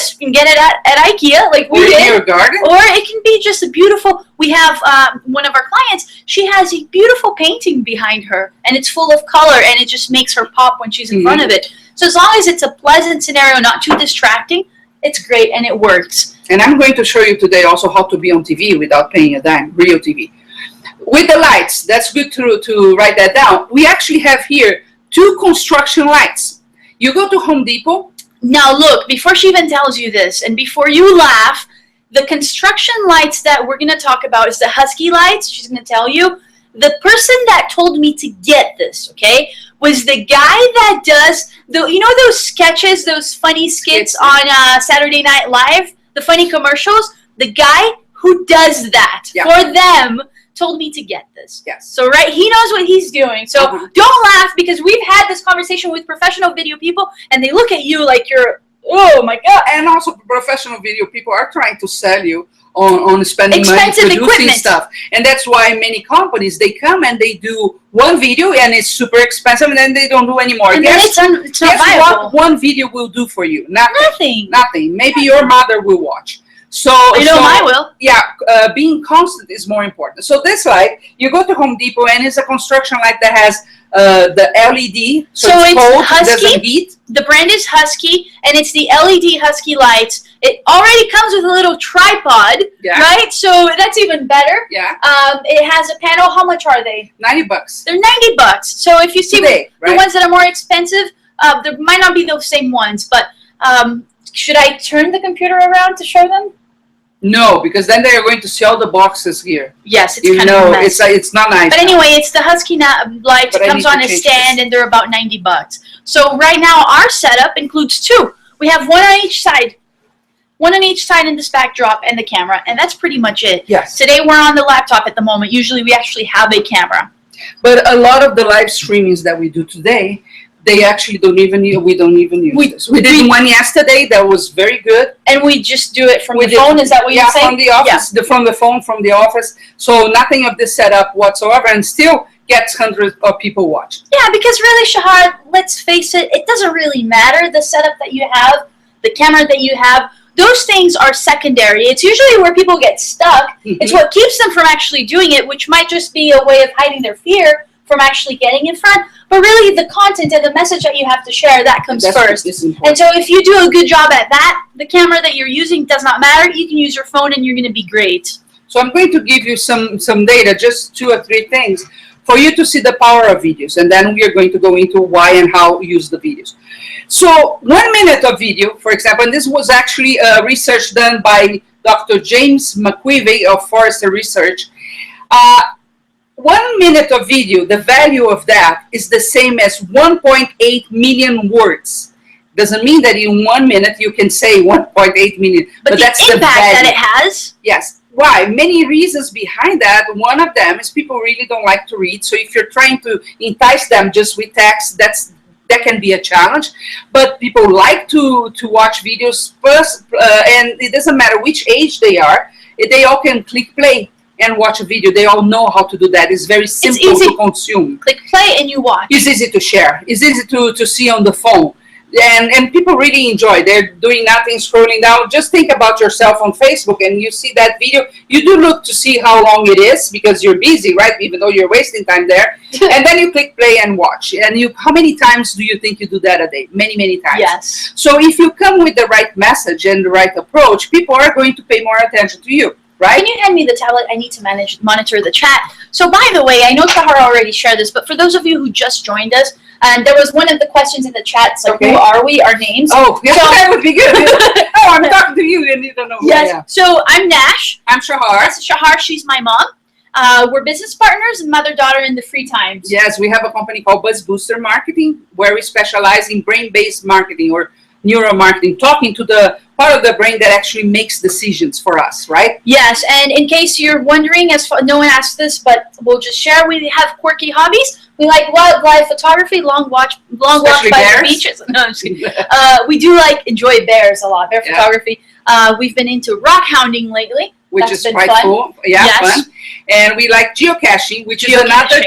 this. You can get it at IKEA, like we did. In your garden. Or it can be just a beautiful. We have one of our clients. She has a beautiful painting behind her, and it's full of color, and it just makes her pop when she's in front of it. So as long as it's a pleasant scenario, not too distracting, it's great and it works. And I'm going to show you today also how to be on TV without paying a dime, real TV. With the lights, that's good to write that down. We actually have here 2 construction lights. You go to Home Depot. Now look, before she even tells you this, and before you laugh, the construction lights that we're going to talk about is the Husky lights. She's going to tell you. The person that told me to get this, okay, was the guy that does, you know those sketches, those funny skits on Saturday Night Live, the funny commercials? The guy who does that for them told me to get this. Yes. So, right, he knows what he's doing. So, don't laugh, because we've had this conversation with professional video people, and they look at you like you're, oh my God. And also professional video people are trying to sell you on spending expensive money producing equipment stuff. And that's why many companies, they come and they do one video and it's super expensive, and then they don't do anymore. And then it's not viable. What one video will do for you? Nothing. Nothing. Maybe your mother will watch. So, I will. Yeah, being constant is more important. So this light, you go to Home Depot, and it's a construction light that has the LED. So it's cold, Husky. doesn't heat. The brand is Husky, and it's the LED Husky lights. It already comes with a little tripod, right? So that's even better. Yeah. It has a panel. How much are they? $90. They're $90. So if you see the ones that are more expensive, there might not be those same ones. But should I turn the computer around to show them? No, because then they are going to sell the boxes here. Yes, it's kind of a mess. It's not nice. But anyway, it's the Husky light. It comes on a stand, and they're about $90. So right now, our setup includes 2. We have one on each side. One on each side in this backdrop and the camera, and that's pretty much it. Yes. Today we're on the laptop at the moment. Usually we actually have a camera. But a lot of the live streamings that we do today, they actually don't even use this. We did one yesterday that was very good. And we just do it from the phone, is that what you're saying? Yeah, from the office, from the phone, from the office. So nothing of this setup whatsoever, and still gets hundreds of people watching. Yeah, because really, Shahar, let's face it, it doesn't really matter the setup that you have, the camera that you have. Those things are secondary. It's usually where people get stuck. It's what keeps them from actually doing it, which might just be a way of hiding their fear from actually getting in front. But really, the content and the message that you have to share, that comes first. And so if you do a good job at that, the camera that you're using does not matter. You can use your phone and you're going to be great. So I'm going to give you some data, just 2 or 3 things, for you to see the power of videos. And then we are going to go into why and how we use the videos. So 1 minute of video, for example, and this was actually research done by Dr. James McQuivey of Forrester Research. 1 minute of video, the value of that is the same as 1.8 million words. Doesn't mean that in 1 minute you can say 1.8 million. But that's the impact that it has? Yes. Why? Many reasons behind that. One of them is people really don't like to read. So if you're trying to entice them just with text, that can be a challenge. But people like to watch videos first, and it doesn't matter which age they are. They all can click play and watch a video. They all know how to do that. It's very simple to consume. Click play and you watch. It's easy to share. It's easy to see on the phone. And people really enjoy. They're doing nothing, scrolling down. Just think about yourself on Facebook and you see that video. You do look to see how long it is because you're busy, right? Even though you're wasting time there. And then you click play and watch. And how many times do you think you do that a day? Many, many times. Yes. So if you come with the right message and the right approach, people are going to pay more attention to you. Right? Can you hand me the tablet? I need to monitor the chat. So by the way, I know Shahar already shared this, but for those of you who just joined us, and there was one of the questions in the chat, it's like, who are we? Our names. Oh, yeah, so, that would be good. Oh, I'm talking to you and you don't know. Yes. Yeah. So I'm Nash. I'm Shahar. That's Shahar. She's my mom. We're business partners and mother-daughter in the free times. Yes, we have a company called Buzz Booster Marketing, where we specialize in brain-based marketing or neuromarketing, talking to the part of the brain that actually makes decisions for us, right? Yes, and in case you're wondering, no one asked this, but we'll just share, we have quirky hobbies. We like wildlife photography, long walks by the beaches. No, I'm just kidding. We do enjoy bears a lot, bear photography. We've been into rock hounding lately. Which is quite cool. Yeah, fun. And we like geocaching, which is another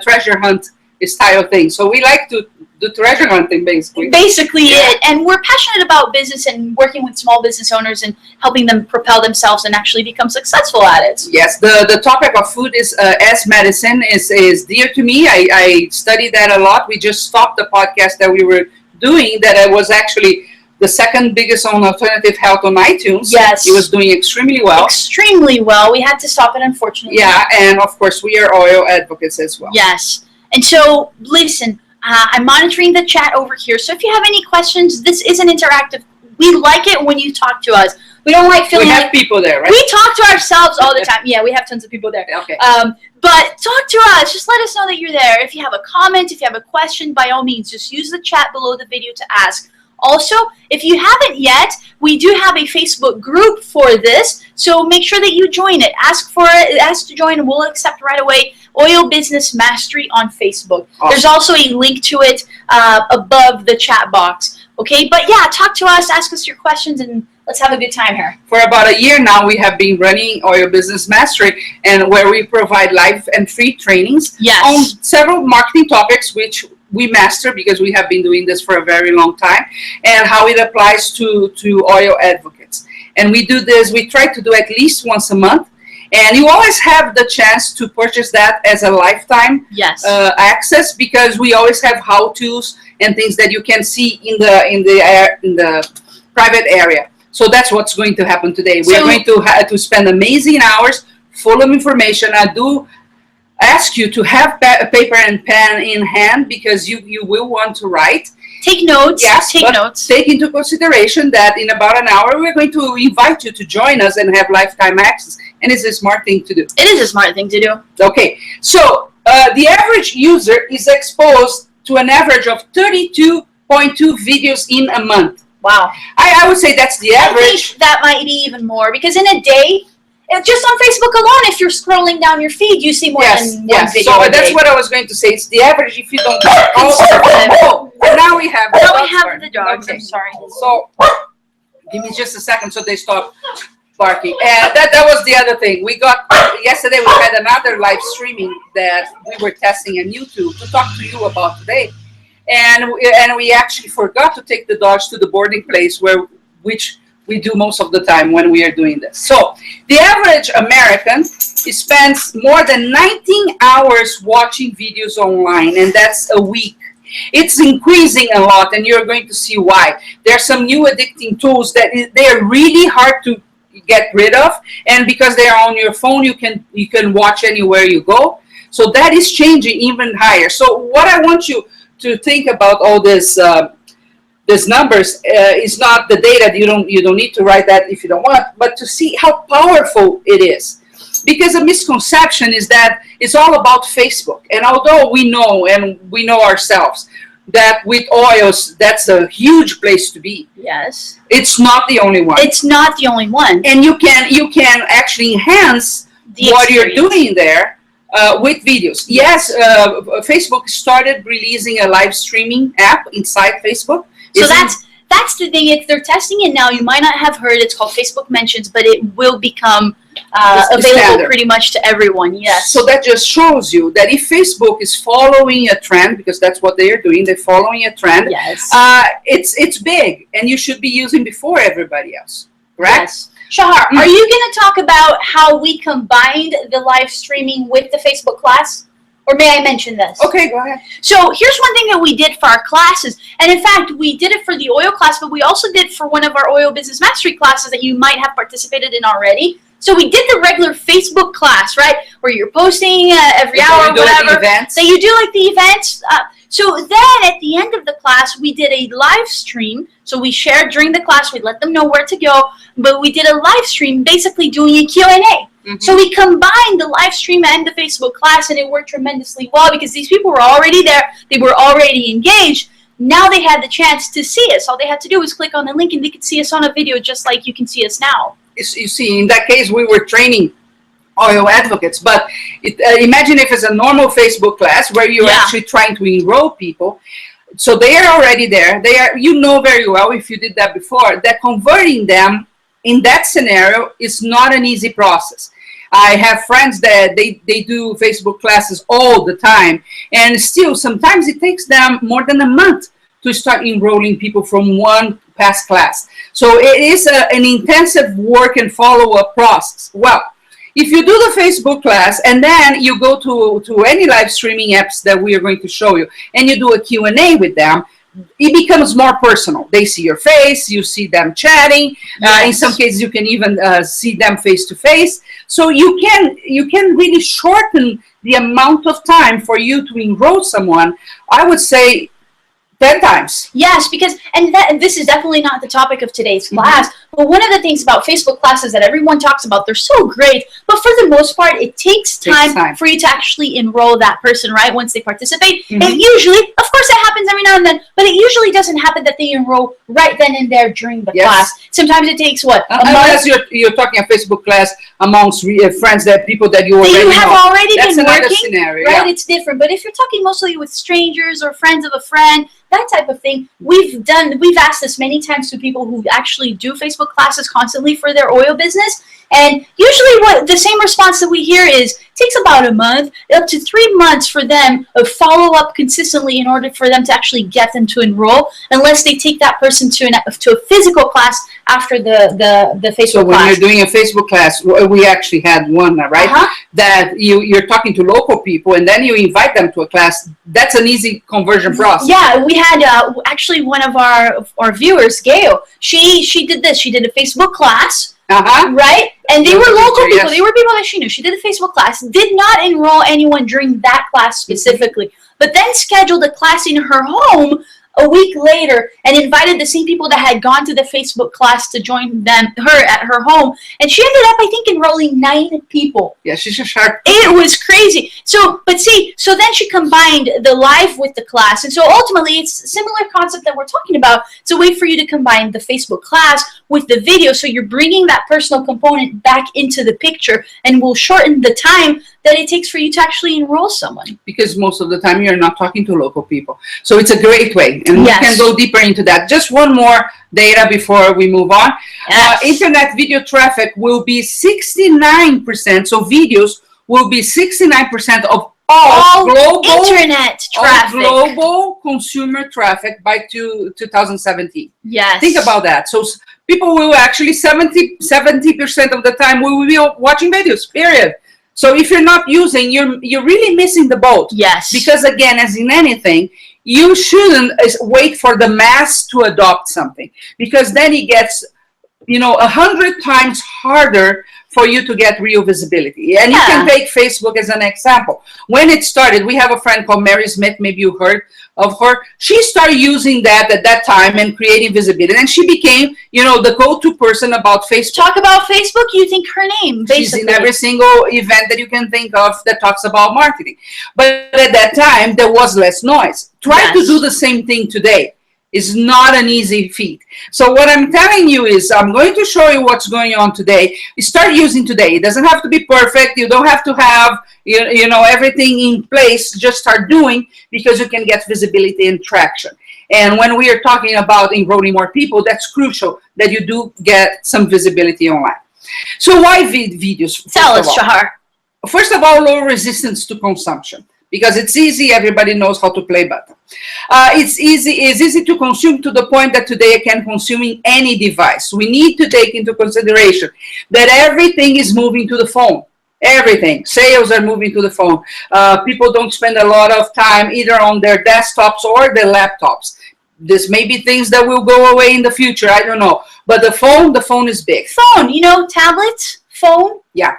treasure hunt style thing. So we like to do treasure hunting, basically. Basically it. And we're passionate about business and working with small business owners and helping them propel themselves and actually become successful at it. Yes, the topic of food is as medicine is dear to me. I study that a lot. We just stopped the podcast that we were doing that I was actually the second biggest on alternative health on iTunes. Yes. It was doing extremely well. Extremely well. We had to stop it, unfortunately. Yeah, and of course we are oil advocates as well. Yes. And so, listen, I'm monitoring the chat over here. So if you have any questions, this is an interactive. We like it when you talk to us. We don't like feeling We have like people there, right? we talk to ourselves all the time. Yeah, we have tons of people there. Okay. But talk to us. Just let us know that you're there. If you have a comment, if you have a question, by all means, just use the chat below the video to ask. Also, if you haven't yet, we do have a Facebook group for this, so make sure that you join it. Ask for it, ask to join, and we'll accept right away. Oil Business Mastery on Facebook. Awesome. There's also a link to it above the chat box. Okay, but yeah, talk to us, ask us your questions, and let's have a good time here. For about a year now, we have been running Oil Business Mastery, and where we provide live and free trainings Yes. on several marketing topics, which we master because we have been doing this for a very long time, and how it applies to oil advocates. And we do this, we try to do at least once a month, and you always have the chance to purchase that as a lifetime Yes. access, because we always have how-tos and things that you can see in the private area. So that's what's going to happen today. We're going to spend amazing hours full of information. I do ask you to have paper and pen in hand because you will want to write. Take notes. Yes, Take but notes. take into consideration that in about an hour we're going to invite you to join us and have lifetime access. And it's a smart thing to do. It is a smart thing to do. Okay, so the average user is exposed to an average of 32.2 videos in a month. Wow. I would say that's the I average. think that might be even more because in a day, just on Facebook alone, if you're scrolling down your feed, you see more than one video So a that's day. what I was going to say. It's the average if you don't. Conservative. Oh, and now we have. Now we dogs have barking. the dogs. Okay. I'm sorry. So give me just a second so they stop barking. And that was the other thing. We got yesterday. We had another live streaming that we were testing on YouTube to talk to you about today. And we actually forgot to take the dogs to the boarding place which we do most of the time when we are doing this. So the average American spends more than 19 hours watching videos online, and that's a week. It's increasing a lot, and you're going to see why. There are some new addicting tools that they're really hard to get rid of, and because they are on your phone, you can watch anywhere you go. So that is changing even higher. So what I want you to think about all this. These numbers is not the data. You don't need to write that if you don't want, but to see how powerful it is. Because a misconception is that it's all about Facebook. And although we know ourselves that with oils, that's a huge place to be. Yes. It's not the only one. It's not the only one. And you can actually enhance what you're doing there with videos. Yes, Facebook started releasing a live streaming app inside Facebook. So that's the thing. If they're testing it now, you might not have heard. It's called Facebook Mentions, but it will become available standard. pretty much to everyone. Yes. So that just shows you that if Facebook is following a trend, because that's what they are doing, they're following a trend. Yes. It's big, and you should be using before everybody else. Correct? Yes. Shahar, are you going to talk about how we combined the live streaming with the Facebook class? Or may I mention this? Okay, go ahead. So here's one thing that we did for our classes. And in fact, we did it for the oil class, but we also did for one of our Oil Business Mastery classes that you might have participated in already. So we did the regular Facebook class, right? Where you're posting every hour or whatever. Events. So you do like the events. So then at the end of the class, we did a live stream. So we shared during the class. We let them know where to go. But we did a live stream basically doing a Q&A. Mm-hmm. So we combined the live stream and the Facebook class, and it worked tremendously well because these people were already there. They were already engaged. Now they had the chance to see us. All they had to do was click on the link, and they could see us on a video just like you can see us now. You see, in that case, we were training oil advocates. But imagine if it's a normal Facebook class where you're actually trying to enroll people. So they are already there. You know very well, if you did that before, that converting them in that scenario is not an easy process. I have friends that they do Facebook classes all the time, and still sometimes it takes them more than a month to start enrolling people from one past class. So it is an intensive work and follow-up process. Well, if you do the Facebook class and then you go to any live streaming apps that we are going to show you and you do a Q&A with them, it becomes more personal. They see your face, you see them chatting. In some cases, you can even see them face to face. So you can really shorten the amount of time for you to enroll someone. I would say 10 times. Yes, because, and this is definitely not the topic of today's class, but one of the things about Facebook classes that everyone talks about, they're so great, but for the most part, it takes time for you to actually enroll that person, right, once they participate. And usually, of course it happens every now and then, but it usually doesn't happen that they enroll right then and there during the class. Sometimes it takes, what, a month? Unless you're talking a Facebook class amongst friends, that people that you already have know. already That's been another working, scenario, right? It's different. But if you're talking mostly with strangers or friends of a friend, that type of thing, we've asked this many times to people who actually do Facebook classes constantly for their oil business, and usually what the same response that we hear is it takes about a month, up to 3 months for them of follow-up consistently in order for them to actually get them to enroll, unless they take that person to a physical class after the Facebook class. So when you're doing a Facebook class, we actually had one, right? That you're talking to local people and then you invite them to a class. That's an easy conversion process. Yeah, we had actually one of our viewers, Gail, she did this. She did a Facebook class. Right? And they were local people. They were people that she knew. She did a Facebook class, did not enroll anyone during that class specifically, but then scheduled a class in her home a week later and invited the same people that had gone to the Facebook class to join her at her home. And she ended up, I think, enrolling 9 people. Yeah, she's a sharp. It was crazy. So then she combined the live with the class. And so ultimately, it's a similar concept that we're talking about. It's a way for you to combine the Facebook class with the video. So you're bringing that personal component back into the picture and will shorten the time that it takes for you to actually enroll someone. Because most of the time you're not talking to local people. So it's a great way. And we can go deeper into that. Just one more data before we move on. Internet video traffic will be 69%. So videos will be 69% of all global internet traffic. Global consumer traffic by 2017. Yes. Think about that. So people will actually 70% of the time we will be watching videos, period. So if you're not using, you're really missing the boat. Yes. Because again, as in anything, you shouldn't wait for the mass to adopt something, because then it gets, 100 times harder for you to get real visibility. And you can take Facebook as an example. When it started, we have a friend called Mary Smith, maybe you heard of her. She started using that at that time and creating visibility. And she became, the go-to person about Facebook. Talk about Facebook, you think her name, basically. She's in every single event that you can think of that talks about marketing. But at that time, there was less noise. Try to do the same thing today. It's not an easy feat. So what I'm telling you is I'm going to show you what's going on today. You start using today. It doesn't have to be perfect. You don't have to have everything in place. Just start doing, because you can get visibility and traction. And when we are talking about enrolling more people, that's crucial that you do get some visibility online. So why videos? Tell us, Shahar. First of all, low resistance to consumption. Because it's easy, everybody knows how to play button. It's easy to consume to the point that today I can consume in any device. We need to take into consideration that everything is moving to the phone. Everything. Sales are moving to the phone. People don't spend a lot of time either on their desktops or their laptops. This may be things that will go away in the future. I don't know. But the phone is big. Phone, tablet, phone. Yeah.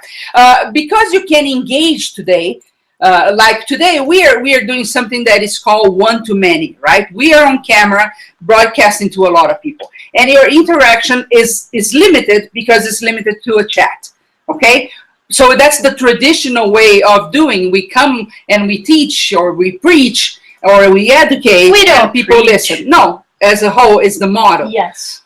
Because you can engage today. Like today, we are doing something that is called one-to-many, right? We are on camera broadcasting to a lot of people, and your interaction is limited because it's limited to a chat. Okay, so that's the traditional way of doing. We come and we teach, or we preach, or we educate. We don't and people preach. listen. No, as a whole is the model. Yes.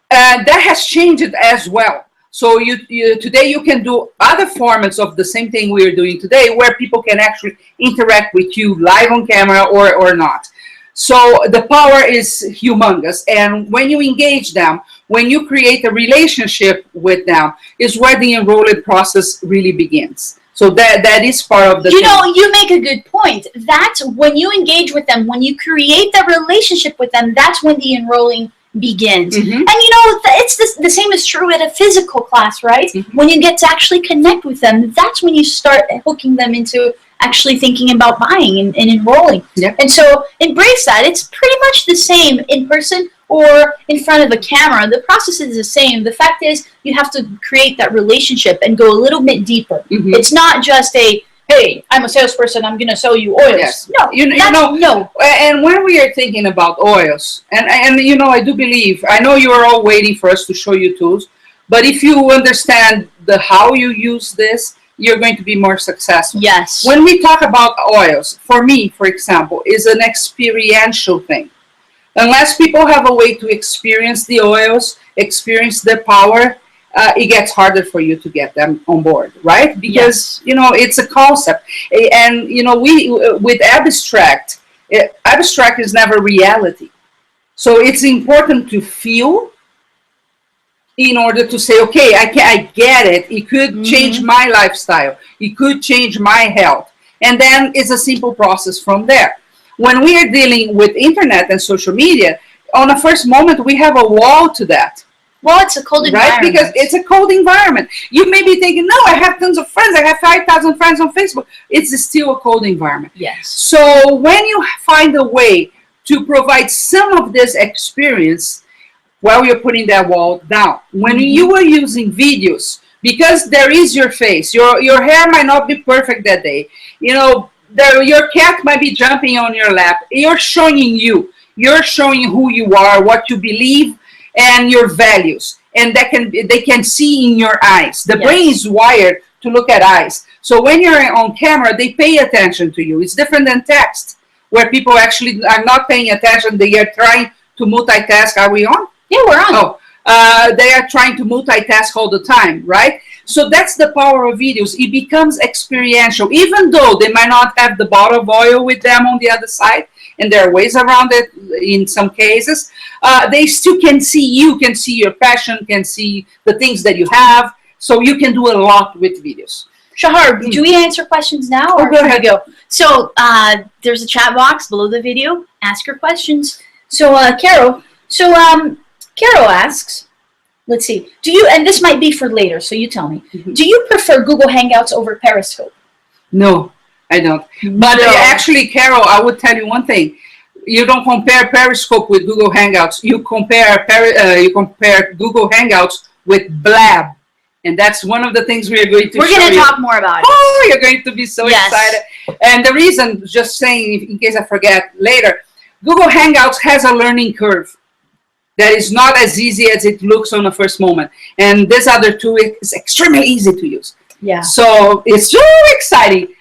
That has changed as well. So today you can do other formats of the same thing we are doing today, where people can actually interact with you live on camera or not. So the power is humongous. And when you engage them, when you create a relationship with them, is where the enrollment process really begins. So that is part of the You thing. know, you make a good point. That's when you engage with them, when you create that relationship with them, that's when the enrolling begins. Mhm. And you know, it's the same is true at a physical class, right? Mhm. When you get to actually connect with them, that's when you start hooking them into actually thinking about buying and enrolling. Yep. And so embrace that. It's pretty much the same in person or in front of a camera. The process is the same. The fact is you have to create that relationship and go a little bit deeper. Mhm. It's not just a, hey, I'm a salesperson, I'm going to sell you oils. Yes. No, You that's, know, no. and when we are thinking about oils, and you know, I do believe, I know you are all waiting for us to show you tools, but if you understand the how you use this, you're going to be more successful. Yes. When we talk about oils, for me, for example, is an experiential thing. Unless people have a way to experience the oils, experience their power, it gets harder for you to get them on board, right? Because you know it's a concept, and you know we with abstract, abstract is never reality. So it's important to feel in order to say, okay, I get it. It could change my lifestyle. It could change my health, and then it's a simple process from there. When we are dealing with internet and social media, on a first moment we have a wall to that. Well, it's a cold Right? environment. Because it's a cold environment. You may be thinking, no, I have tons of friends. I have 5,000 friends on Facebook. It's still a cold environment. Yes. So when you find a way to provide some of this experience while you're putting that wall down, when you are using videos, because there is your face, your hair might not be perfect that day. You know, your cat might be jumping on your lap. You're showing you. You're showing who you are, what you believe, and your values, and they can see in your eyes. The brain is wired to look at eyes. So when you're on camera, they pay attention to you. It's different than text, where people actually are not paying attention. They are trying to multitask. Are we on? Yeah, we're on. Oh, they are trying to multitask all the time, right? So that's the power of videos. It becomes experiential, even though they might not have the bottle of oil with them on the other side, and there are ways around it in some cases. They still can see you, can see your passion, can see the things that you have. So you can do a lot with videos. Shahar, do we answer questions now? Or go should we ahead. go? So there's a chat box below the video. Ask your questions. So Carol, Carol asks, let's see, do you, and this might be for later, so you tell me, do you prefer Google Hangouts over Periscope? No, I don't. But actually, Carol, I would tell you one thing. You don't compare Periscope with Google Hangouts. You compare Google Hangouts with Blab. And that's one of the things we are going to We're show going to you. talk more about it. Oh, you're going to be so Yes. excited. And the reason, just saying, in case I forget later, Google Hangouts has a learning curve that is not as easy as it looks on the first moment. And this other tool is extremely easy to use. Yeah. So it's so exciting.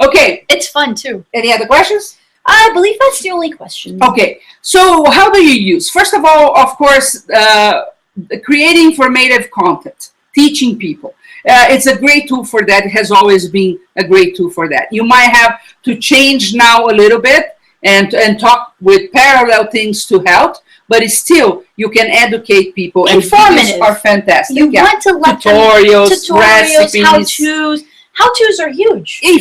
Okay, It's fun too. any other questions? I believe that's the only question. Okay, so how do you use? First of all, of course, creating informative content, teaching people. It's a great tool for that. It has always been a great tool for that. You might have to change now a little bit and talk with parallel things to help, but it's still, you can educate people. And Informative. videos are fantastic. You want to let Tutorials, them, recipes. how-tos. How-tos are huge.